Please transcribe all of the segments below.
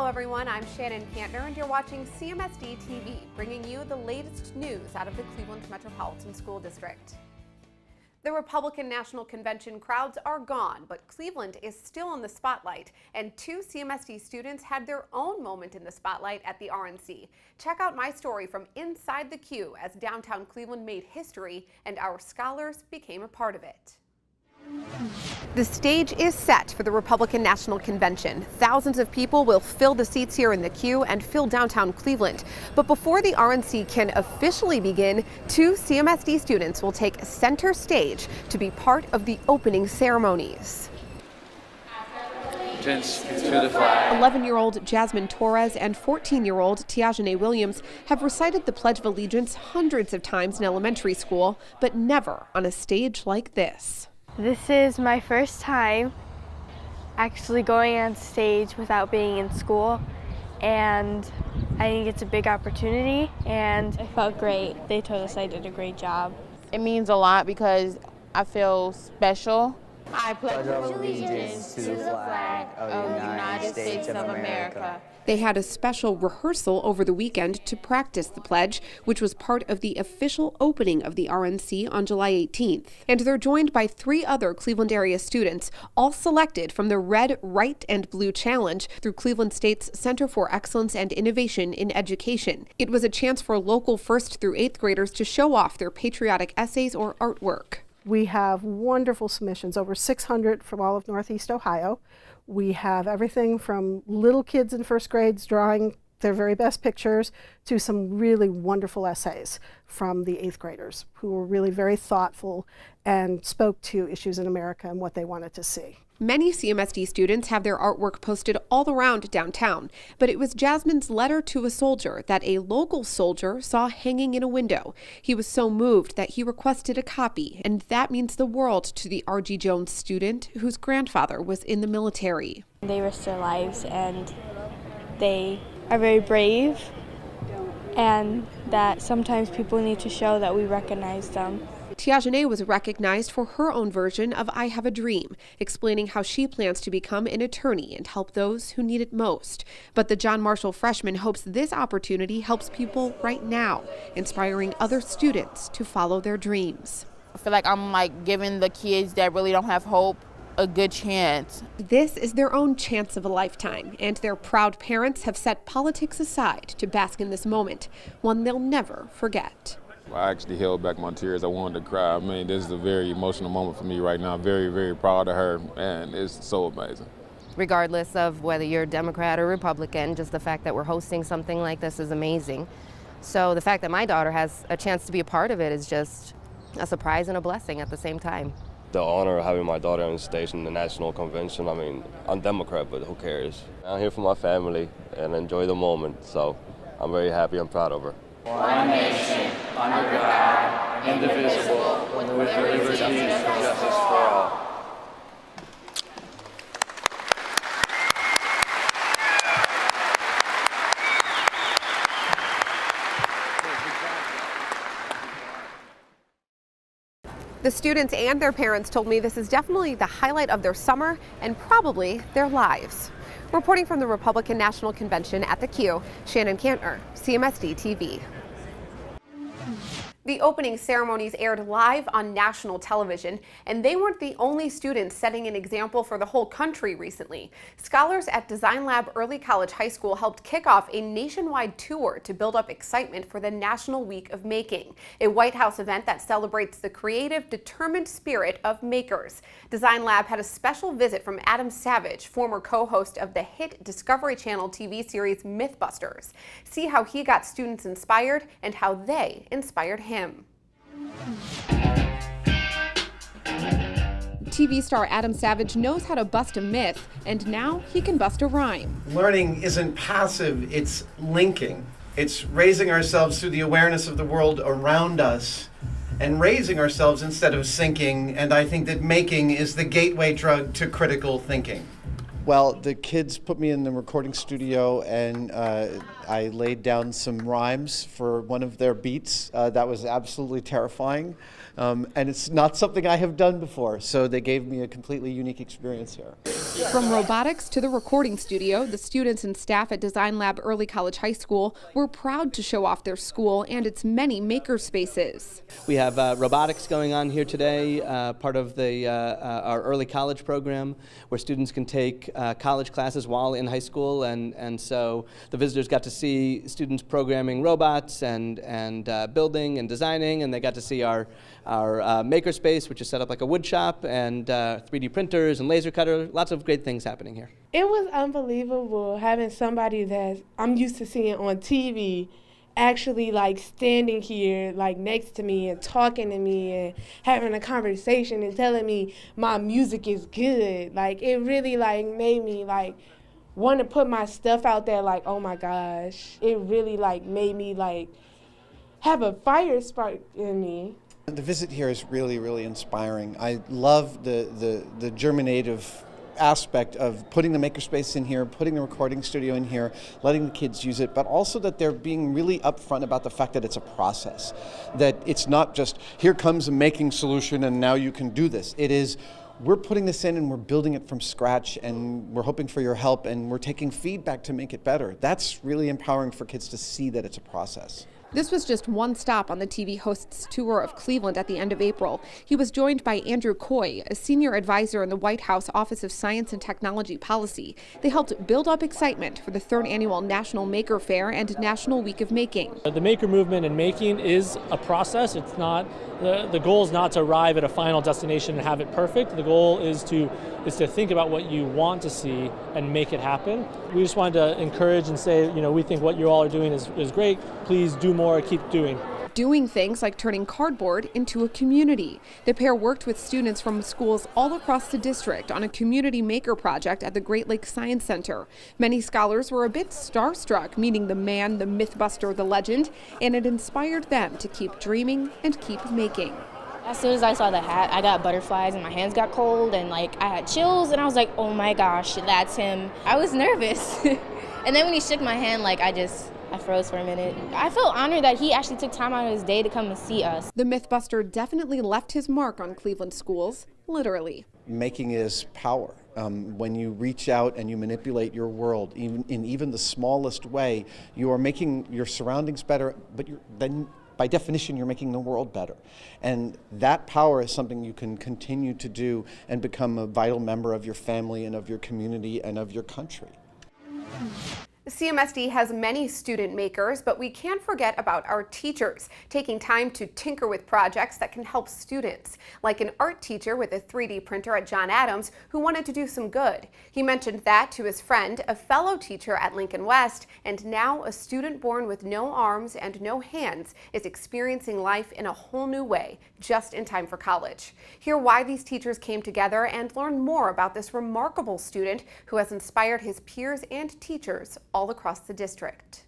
everyone, I'm Shannon Kantner and you're watching CMSD TV, bringing you the latest news out of the Cleveland Metropolitan School District. The Republican National Convention crowds are gone, but Cleveland is still in the spotlight, and two CMSD students had their own moment in the spotlight at the RNC. Check out my story from inside the queue as downtown Cleveland made history and our scholars became a part of it. The stage is set for the Republican National Convention. Thousands of people will fill the seats here in the queue and fill downtown Cleveland. But before the RNC can officially begin, two CMSD students will take center stage to be part of the opening ceremonies. Allegiance to the flag. 11-year-old Jasmine Torres and 14-year-old Tiajane Williams have recited the Pledge of Allegiance hundreds of times in elementary school, but never on a stage like this. This is my first time actually going on stage without being in school, and I think it's a big opportunity, and I felt great. They told us I did a great job. It means a lot because I feel special. I pledge allegiance to the flag of the United States of America. They had a special rehearsal over the weekend to practice the pledge, which was part of the official opening of the RNC on July 18th. And they're joined by three other Cleveland area students, all selected from the Red, Right, and Blue Challenge through Cleveland State's Center for Excellence and Innovation in Education. It was a chance for local 1st through 8th graders to show off their patriotic essays or artwork. We have wonderful submissions, over 600 from all of Northeast Ohio. We have everything from little kids in 1st grades drawing their very best pictures to some really wonderful essays from the 8th graders who were really very thoughtful and spoke to issues in America and what they wanted to see. Many CMSD students have their artwork posted all around downtown, but it was Jasmine's letter to a soldier that a local soldier saw hanging in a window. He was so moved that he requested a copy, and that means the world to the R.G. Jones student whose grandfather was in the military. They risked their lives, and they are very brave, and that sometimes people need to show that we recognize them. Tiajane was recognized for her own version of I Have a Dream, explaining how she plans to become an attorney and help those who need it most. But the John Marshall freshman hopes this opportunity helps people right now, inspiring other students to follow their dreams. I feel like I'm giving the kids that really don't have hope a good chance. This is their own chance of a lifetime, and their proud parents have set politics aside to bask in this moment, one they'll never forget. I actually held back my tears. I wanted to cry. I mean, this is a very emotional moment for me right now. Very, very proud of her, and it's so amazing. Regardless of whether you're Democrat or Republican, just the fact that we're hosting something like this is amazing. So the fact that my daughter has a chance to be a part of it is just a surprise and a blessing at the same time. The honor of having my daughter on stage in the National Convention, I mean, I'm Democrat, but who cares? I'm here for my family and enjoy the moment, so I'm very happy and proud of her. One nation, under God, indivisible, with liberty and justice for all. The students and their parents told me this is definitely the highlight of their summer and probably their lives. Reporting from the Republican National Convention at the Q, Shannon Kantner, CMSD TV. The opening ceremonies aired live on national television, and they weren't the only students setting an example for the whole country recently. Scholars at Design Lab Early College High School helped kick off a nationwide tour to build up excitement for the National Week of Making, a White House event that celebrates the creative, determined spirit of makers. Design Lab had a special visit from Adam Savage, former co-host of the hit Discovery Channel TV series Mythbusters. See how he got students inspired and how they inspired him. TV star Adam Savage knows how to bust a myth, and now he can bust a rhyme. Learning isn't passive, it's linking. It's raising ourselves through the awareness of the world around us and raising ourselves instead of sinking, and I think that making is the gateway drug to critical thinking. Well, the kids put me in the recording studio and I laid down some rhymes for one of their beats. That was absolutely terrifying. And it's not something I have done before, so they gave me a completely unique experience here. From robotics to the recording studio, the students and staff at Design Lab Early College High School were proud to show off their school and its many maker spaces. We have robotics going on here today, part of our early college program, where students can take college classes while in high school, and so the visitors got to see students programming robots and building and designing, and they got to see our maker space, which is set up like a wood shop, and 3D printers and laser cutter, lots of great things happening here. It was unbelievable having somebody that I'm used to seeing on TV actually like standing here like next to me and talking to me and having a conversation and telling me my music is good. Like it really like made me like want to put my stuff out there, like, oh my gosh. It really like made me like have a fire spark in me. The visit here is really, really inspiring. I love the germinative aspect of putting the makerspace in here, putting the recording studio in here, letting the kids use it, but also that they're being really upfront about the fact that it's a process, that it's not just, here comes a making solution and now you can do this. It is, we're putting this in and we're building it from scratch and we're hoping for your help and we're taking feedback to make it better. That's really empowering for kids to see that it's a process. This was just one stop on the TV host's tour of Cleveland at the end of April. He was joined by Andrew Coy, a senior advisor in the White House Office of Science and Technology Policy. They helped build up excitement for the 3rd annual National Maker Fair and National Week of Making. The maker movement and making is a process. It's not the goal is not to arrive at a final destination and have it perfect. The goal is to think about what you want to see and make it happen. We just wanted to encourage and say, we think what you all are doing is great. Please do more, keep doing things like turning cardboard into a community. The pair worked with students from schools all across the district on a community maker project at the Great Lakes Science Center. Many scholars were a bit starstruck meeting the man, the Mythbuster, the legend, and it inspired them to keep dreaming and keep making. As soon as I saw the hat, I got butterflies and my hands got cold and I had chills and I was like, oh my gosh, that's him. I was nervous. And then when he shook my hand, I froze for a minute. I felt honored that he actually took time out of his day to come and see us. The Mythbuster definitely left his mark on Cleveland schools, literally. Making is power. When you reach out and you manipulate your world, even the smallest way, you are making your surroundings better, but then by definition, you're making the world better. And that power is something you can continue to do and become a vital member of your family and of your community and of your country. CMSD has many student makers, but we can't forget about our teachers, taking time to tinker with projects that can help students, like an art teacher with a 3D printer at John Adams who wanted to do some good. He mentioned that to his friend, a fellow teacher at Lincoln West, and now a student born with no arms and no hands is experiencing life in a whole new way, just in time for college. Hear why these teachers came together and learn more about this remarkable student who has inspired his peers and teachers all across the district.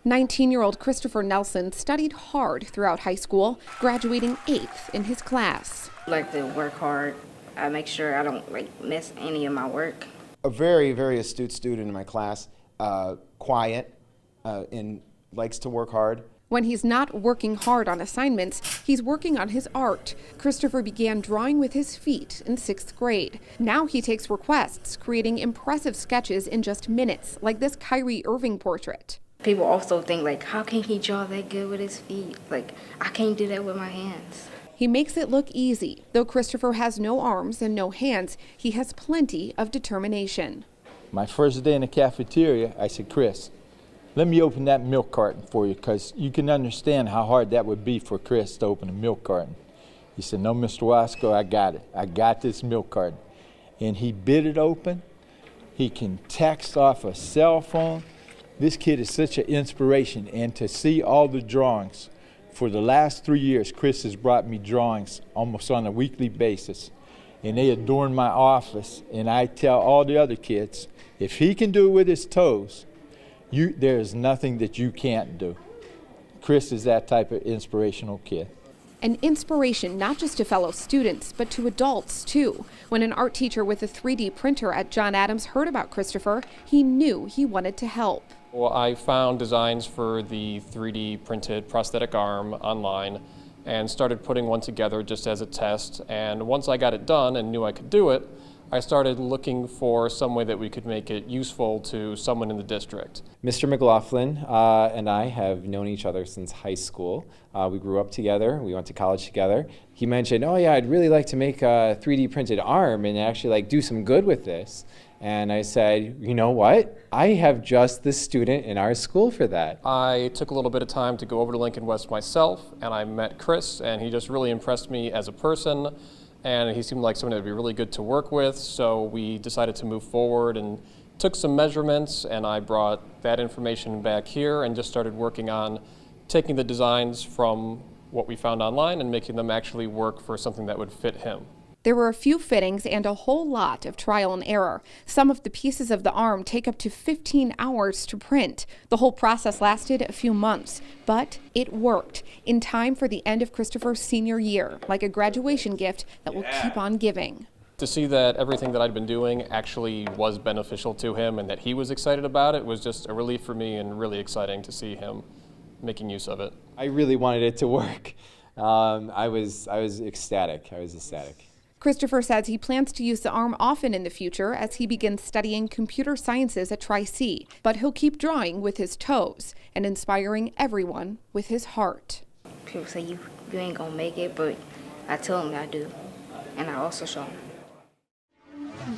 19-year-old Christopher Nelson studied hard throughout high school, graduating 8th in his class. I like to work hard. I make sure I don't miss any of my work. A very, very astute student in my class, quiet, and likes to work hard. When he's not working hard on assignments, he's working on his art. Christopher began drawing with his feet in 6th grade. Now he takes requests, creating impressive sketches in just minutes, like this Kyrie Irving portrait. People also think, how can he draw that good with his feet? I can't do that with my hands. He makes it look easy. Though Christopher has no arms and no hands, he has plenty of determination. My first day in the cafeteria, I said, Chris, let me open that milk carton for you, because you can understand how hard that would be for Chris to open a milk carton. He said, no, Mr. Wasco, I got it. I got this milk carton. And he bit it open. He can text off a cell phone. This kid is such an inspiration. And to see all the drawings, for the last 3 years, Chris has brought me drawings almost on a weekly basis. And they adorn my office. And I tell all the other kids, if he can do it with his toes, there is nothing that you can't do. Chris is that type of inspirational kid. An inspiration not just to fellow students, but to adults too. When an art teacher with a 3D printer at John Adams heard about Christopher, he knew he wanted to help. Well, I found designs for the 3D printed prosthetic arm online, and started putting one together just as a test. And once I got it done and knew I could do it, I started looking for some way that we could make it useful to someone in the district. Mr. McLaughlin and I have known each other since high school. We grew up together, we went to college together. He mentioned, oh yeah, I'd really like to make a 3D printed arm and actually like do some good with this. And I said, you know what? I have just the student in our school for that. I took a little bit of time to go over to Lincoln West myself, and I met Chris, and he just really impressed me as a person, and he seemed like someone that would be really good to work with, so we decided to move forward and took some measurements, and I brought that information back here and just started working on taking the designs from what we found online and making them actually work for something that would fit him. There were a few fittings and a whole lot of trial and error. Some of the pieces of the arm take up to 15 hours to print. The whole process lasted a few months, but it worked in time for the end of Christopher's senior year, like a graduation gift that will keep on giving. To see that everything that I'd been doing actually was beneficial to him and that he was excited about it was just a relief for me and really exciting to see him making use of it. I really wanted it to work. I was ecstatic. I was ecstatic. Christopher says he plans to use the arm often in the future as he begins studying computer sciences at Tri-C, but he'll keep drawing with his toes and inspiring everyone with his heart. People say you ain't gonna make it, but I tell them I do, and I also show them.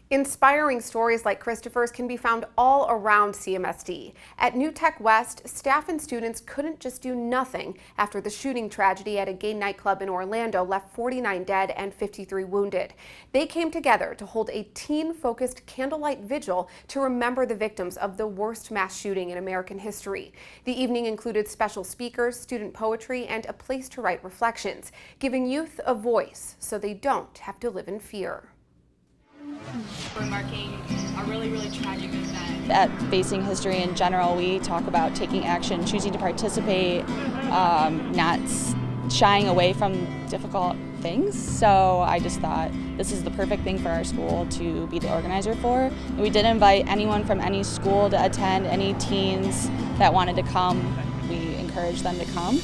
Inspiring stories like Christopher's can be found all around CMSD. At New Tech West, staff and students couldn't just do nothing after the shooting tragedy at a gay nightclub in Orlando left 49 dead and 53 wounded. They came together to hold a teen-focused candlelight vigil to remember the victims of the worst mass shooting in American history. The evening included special speakers, student poetry, and a place to write reflections, giving youth a voice so they don't have to live in fear. We're marking a really, really tragic event. At Facing History in general, we talk about taking action, choosing to participate, not shying away from difficult things. So I just thought this is the perfect thing for our school to be the organizer for. And we did invite anyone from any school to attend, any teens that wanted to come. We encouraged them to come.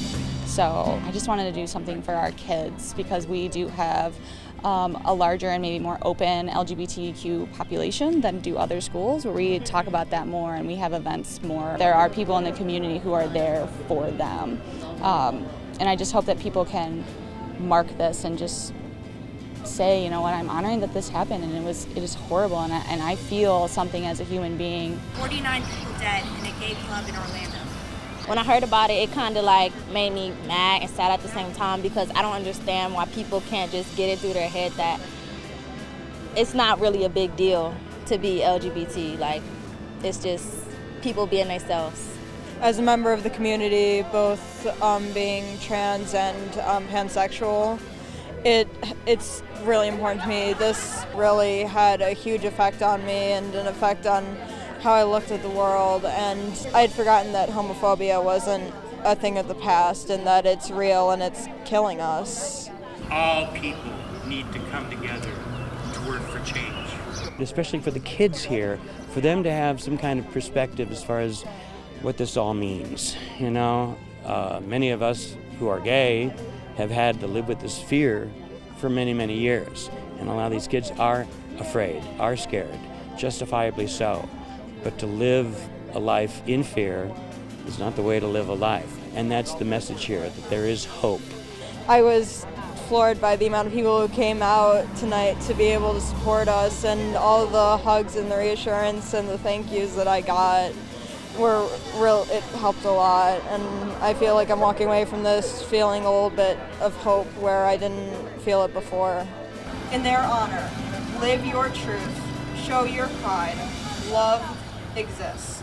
So I just wanted to do something for our kids because we do have a larger and maybe more open LGBTQ population than do other schools, where we talk about that more and we have events more. There are people in the community who are there for them. And I just hope that people can mark this and just say, you know what, I'm honoring that this happened and it is horrible and I feel something as a human being. 49 people dead in a gay club in Orlando. When I heard about it, it kind of like made me mad and sad at the same time because I don't understand why people can't just get it through their head that it's not really a big deal to be LGBT. Like, it's just people being themselves. As a member of the community, both being trans and pansexual, it's really important to me. This really had a huge effect on me and an effect on how I looked at the world, and I had forgotten that homophobia wasn't a thing of the past and that it's real and it's killing us. All people need to come together to work for change. Especially for the kids here, for them to have some kind of perspective as far as what this all means. You know, many of us who are gay have had to live with this fear for many, many years. And a lot of these kids are afraid, are scared, justifiably so. But to live a life in fear is not the way to live a life. And that's the message here, that there is hope. I was floored by the amount of people who came out tonight to be able to support us, and all the hugs and the reassurance and the thank yous that I got were real. It helped a lot, and I feel like I'm walking away from this feeling a little bit of hope where I didn't feel it before. In their honor, live your truth, show your pride, love exists.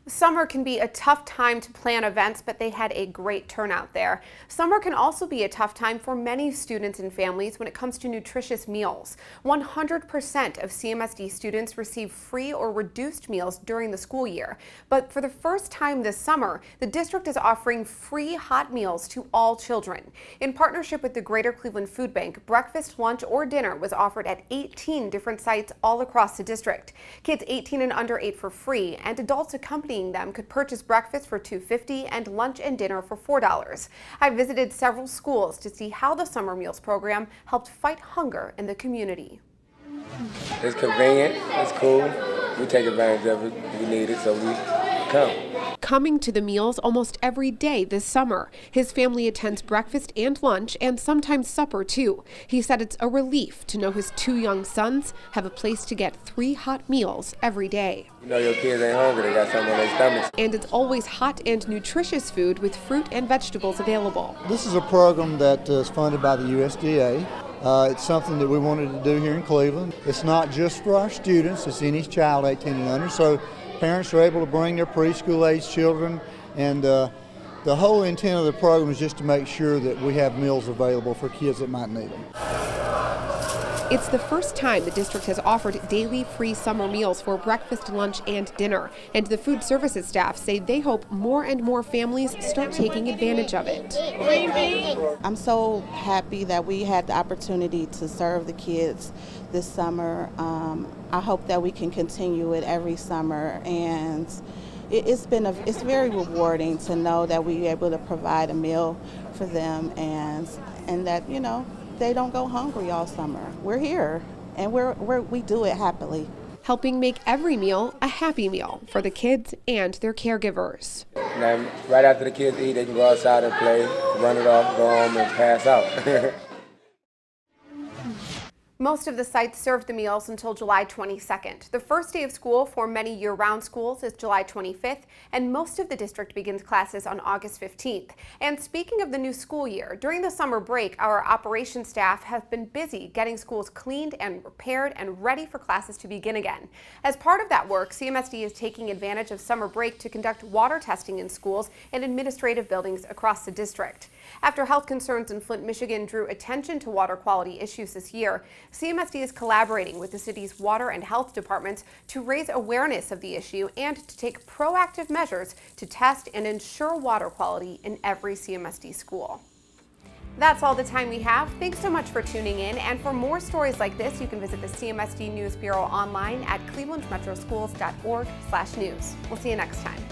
Summer can be a tough time to plan events, but they had a great turnout there. Summer can also be a tough time for many students and families when it comes to nutritious meals. 100% of CMSD students receive free or reduced meals during the school year. But for the first time this summer, the district is offering free hot meals to all children. In partnership with the Greater Cleveland Food Bank, breakfast, lunch, or dinner was offered at 18 different sites all across the district. Kids 18 and under ate for free, and adults accompanying accompanying them could purchase breakfast for $2.50 and lunch and dinner for $4. I visited several schools to see how the summer meals program helped fight hunger in the community. It's convenient, it's cool, we take advantage of it, we need it, so we come. Coming to the meals almost every day this summer. His family attends breakfast and lunch and sometimes supper too. He said it's a relief to know his 2 young sons have a place to get 3 hot meals every day. You know your kids ain't hungry, they got something on their stomachs. And it's always hot and nutritious food with fruit and vegetables available. This is a program that is funded by the USDA. It's something that we wanted to do here in Cleveland. It's not just for our students, it's any child 18 and under. So parents are able to bring their preschool-age children, and the whole intent of the program is just to make sure that we have meals available for kids that might need them. It's the first time the district has offered daily free summer meals for breakfast, lunch, and dinner, and the food services staff say they hope more and more families start taking advantage of it. I'm so happy that we had the opportunity to serve the kids this summer. I hope that we can continue it every summer, and it's very rewarding to know that we're able to provide a meal for them, and that they don't go hungry all summer. We're here, and we do it happily. Helping make every meal a happy meal for the kids and their caregivers. Now, right after the kids eat, they can go outside and play, run it off, go home, and pass out. Most of the sites serve the meals until July 22nd. The first day of school for many year-round schools is July 25th, and most of the district begins classes on August 15th. And speaking of the new school year, during the summer break, our operations staff have been busy getting schools cleaned and repaired and ready for classes to begin again. As part of that work, CMSD is taking advantage of summer break to conduct water testing in schools and administrative buildings across the district. After health concerns in Flint, Michigan drew attention to water quality issues this year, CMSD is collaborating with the city's water and health departments to raise awareness of the issue and to take proactive measures to test and ensure water quality in every CMSD school. That's all the time we have. Thanks so much for tuning in, and for more stories like this, you can visit the CMSD News Bureau online at clevelandmetroschools.org/news. We'll see you next time.